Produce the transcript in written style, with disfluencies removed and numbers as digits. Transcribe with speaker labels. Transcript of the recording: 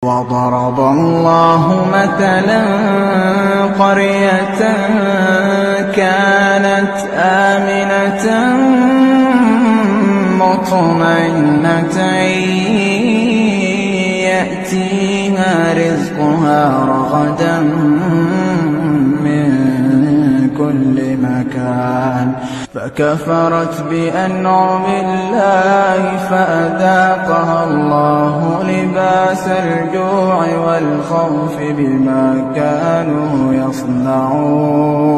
Speaker 1: وضرب الله مثلا قرية كانت آمنة مطمئنة يأتيها رزقها رغدا من كل مكان فكفرت بأنعم الله فأذاقها الله لباس الجوع والخوف بما كانوا يصنعون